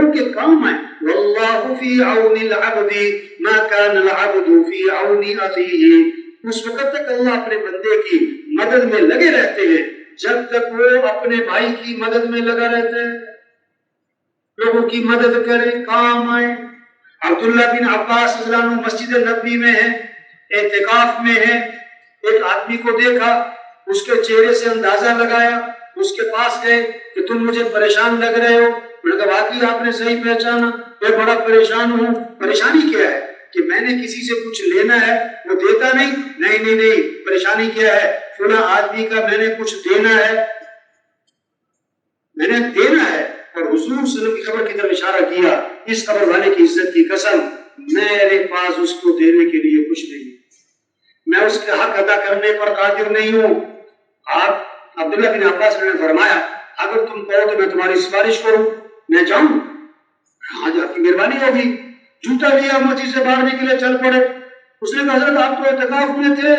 لوگوں کے کام آئے. واللہ فی عون العبد ما کان العبد فی عون اخیہ. اس وقت تک اللہ اپنے بندے کی مدد میں لگے رہتے ہیں جب تک وہ اپنے بھائی کی مدد میں لگا رہتا ہے. لوگوں کی مدد کرے، کام آئے. عبداللہ بن عباس رضی اللہ عنہ مسجد نبوی میں ہے، اعتکاف میں ہے. ایک آدمی کو دیکھا، اس کے چہرے سے اندازہ لگایا، اس کے پاس گئے کہ تم مجھے پریشان لگ رہے ہو. میں نے کہا واقعی آپ نے صحیح پہچانا، میں بڑا پریشان ہوں. پریشانی کیا ہے؟ کہ میں نے کسی سے کچھ لینا ہے، وہ دیتا نہیں. نہیں، پریشانی کیا ہے؟ فلاں آدمی کا میں نے کچھ دینا ہے، میں نے دینا ہے. اور حضور صلی اللہ علیہ وسلم کی خبر کی طرف اشارہ کیا، اس قبر والے کی عزت کی قسم میرے پاس اس کو دینے کے لیے کچھ نہیں، میں اس کے حق ادا کرنے پر قادر نہیں ہوں. آپ عبداللہ بن عباس نے فرمایا اگر تم کہو تو میں تمہاری سفارش کروں، میں جاؤں. آج آپ کی مہربانی ہوگی. جوتا لیا، مسجد سے باہر نکلے، چل پڑے. اس نے کہا حضرت آپ تو اعتکاف میں تھے،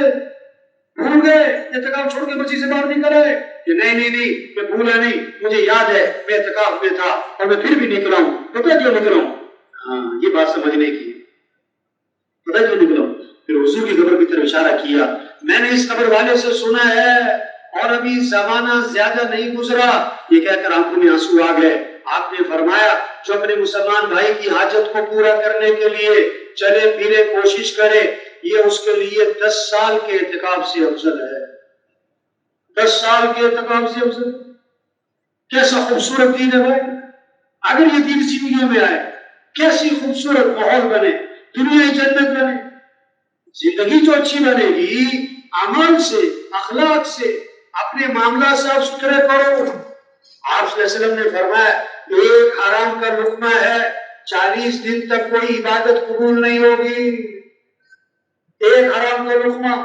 بھول گئے، اعتکاف چھوڑ کے مسجد سے باہر نکلے. کہ نہیں، میں بھولا نہیں، مجھے یاد ہے میں اعتکاف میں تھا اور میں پھر بھی نکلا ہوں. پتہ کیوں نکلا ہوں؟ ہاں یہ بات سمجھنے کی، پتہ کیوں نکلا ہوں؟ پھر حضور کی قبر کی طرف اشارہ کیا، میں نے اس قبر والے سے سنا ہے اور ابھی زمانہ زیادہ نہیں گزرا. یہ کہہ کر آنکھوں میں آنسو آ گئے. آپ نے فرمایا جو اپنے مسلمان بھائی کی حاجت کو پورا کرنے کے لیے چلے پھرے کوشش کرے، یہ اس کے لیے 10 سال کے اعتکاف سے افضل ہے. 10 سال کے اعتکاف سے افضل. کیسا خوبصورت دین ہے بھائی. اگر یہ دین زندگیوں میں آئے کیسی خوبصورت ماحول بنے، دنیا جنت بنے. زندگی جو اچھی بنے گی عمل سے، اخلاق سے، اپنے معاملات صاف ستھرے کرو. آپ صلی اللہ علیہ وسلم نے فرمایا ایک حرام کا لقمہ ہے، 40 دن تک کوئی عبادت قبول نہیں ہوگی. ایک حرام کا لقمہ.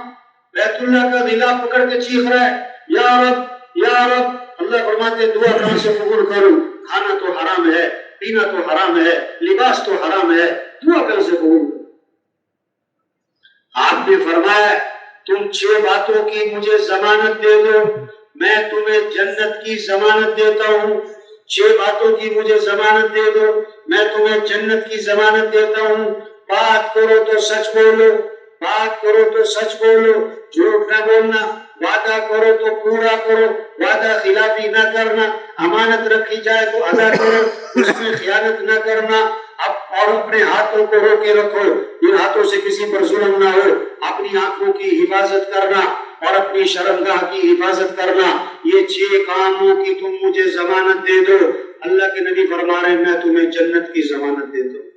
بیت اللہ کا غلاف پکڑ کے چیخ رہا ہے یا رب یا رب. اللہ فرماتے دعا کہاں سے قبول کروں؟ کھانا تو حرام ہے، پینا تو حرام ہے، لباس تو حرام ہے، دعا کہاں سے قبول کروں؟ آپ نے فرمایا تم 6 باتوں کی مجھے ضمانت دے دو، میں تمہیں جنت کی ضمانت دیتا ہوں. 6 باتوں کی مجھے ضمانت دے دو، میں تمہیں جنت کی ضمانت دیتا ہوں. بات کرو تو سچ بولو، بات کرو تو سچ بولو، جھوٹ نہ بولنا. وعدہ کرو تو پورا کرو، وعدہ خلافی نہ کرنا. امانت رکھی جائے تو ادا کرو، اس میں خیانت نہ کرنا. اور اپنے ہاتھوں کو روکے رکھو، ان ہاتھوں سے کسی پر ظلم نہ ہو. اپنی آنکھوں کی حفاظت کرنا اور اپنی شرمگاہ کی حفاظت کرنا. یہ 6 کاموں کی تم مجھے ضمانت دے دو. اللہ کے نبی فرما رہے ہیں میں تمہیں جنت کی ضمانت دیتا ہوں.